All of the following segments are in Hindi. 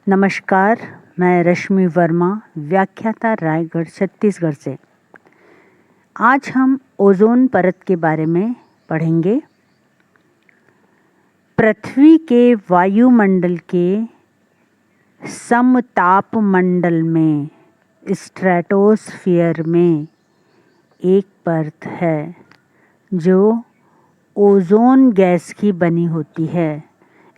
नमस्कार, मैं रश्मि वर्मा, व्याख्याता, रायगढ़, छत्तीसगढ़ से। आज हम ओजोन परत के बारे में पढ़ेंगे। पृथ्वी के वायुमंडल के समतापमंडल में, स्ट्रेटोस्फीयर में एक परत है जो ओजोन गैस की बनी होती है।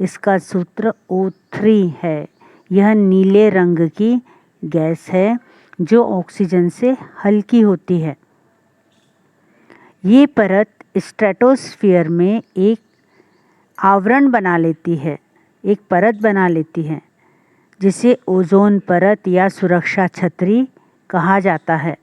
इसका सूत्र O3 है। यह नीले रंग की गैस है जो ऑक्सीजन से हल्की होती है। ये परत स्ट्रेटोस्फीयर में एक आवरण बना लेती है, एक परत बना लेती है जिसे ओजोन परत या सुरक्षा छतरी कहा जाता है।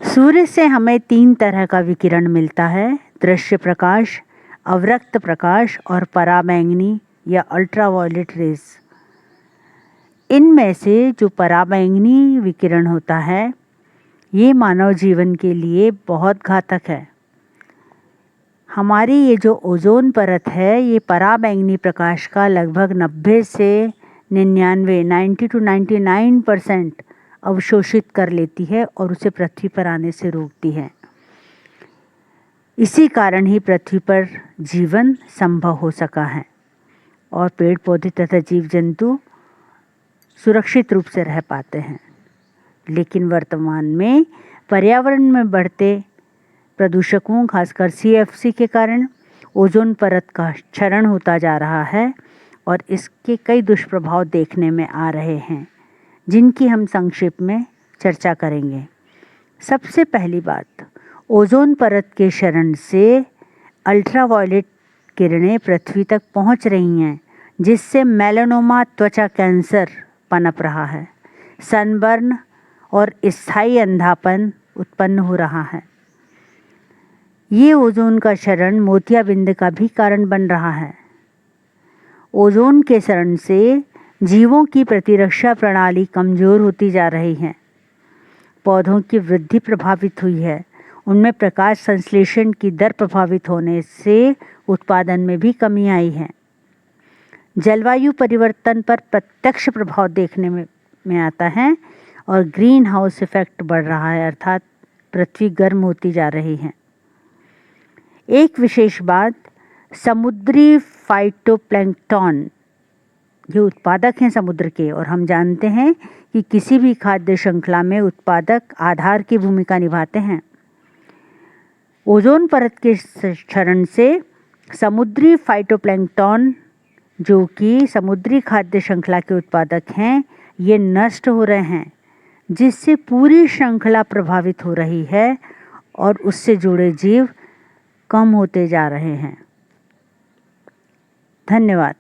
सूर्य से हमें 3 तरह का विकिरण मिलता है: दृश्य प्रकाश, अवरक्त प्रकाश और पराबैंगनी या अल्ट्रावायलेट रेज। इनमें से जो पराबैंगनी विकिरण होता है ये मानव जीवन के लिए बहुत घातक है। हमारी ये जो ओजोन परत है ये पराबैंगनी प्रकाश का लगभग 90 से 90 to 99% अवशोषित कर लेती है और उसे पृथ्वी पर आने से रोकती है। इसी कारण ही पृथ्वी पर जीवन संभव हो सका है और पेड़ पौधे तथा जीव जंतु सुरक्षित रूप से रह पाते हैं। लेकिन वर्तमान में पर्यावरण में बढ़ते प्रदूषकों, खासकर CFC के कारण ओजोन परत का क्षरण होता जा रहा है और इसके कई दुष्प्रभाव देखने में आ रहे हैं जिनकी हम संक्षेप में चर्चा करेंगे। सबसे पहली बात, ओजोन परत के क्षरण से अल्ट्रावायलेट किरणें पृथ्वी तक पहुंच रही हैं जिससे मेलानोमा त्वचा कैंसर पनप रहा है, सनबर्न और स्थायी अंधापन उत्पन्न हो रहा है। ये ओजोन का क्षरण मोतियाबिंद का भी कारण बन रहा है। ओजोन के क्षरण से जीवों की प्रतिरक्षा प्रणाली कमज़ोर होती जा रही है। पौधों की वृद्धि प्रभावित हुई है। उनमें प्रकाश संश्लेषण की दर प्रभावित होने से उत्पादन में भी कमी आई है। जलवायु परिवर्तन पर प्रत्यक्ष प्रभाव देखने में आता है और ग्रीन हाउस इफेक्ट बढ़ रहा है, अर्थात पृथ्वी गर्म होती जा रही है। एक विशेष बात, समुद्री फाइटोप्लैंक्टन ये उत्पादक हैं समुद्र के, और हम जानते हैं कि किसी भी खाद्य श्रृंखला में उत्पादक आधार की भूमिका निभाते हैं। ओजोन परत के क्षरण से समुद्री फाइटोप्लैंक्टन जो कि समुद्री खाद्य श्रृंखला के उत्पादक हैं ये नष्ट हो रहे हैं जिससे पूरी श्रृंखला प्रभावित हो रही है और उससे जुड़े जीव कम होते जा रहे हैं। धन्यवाद।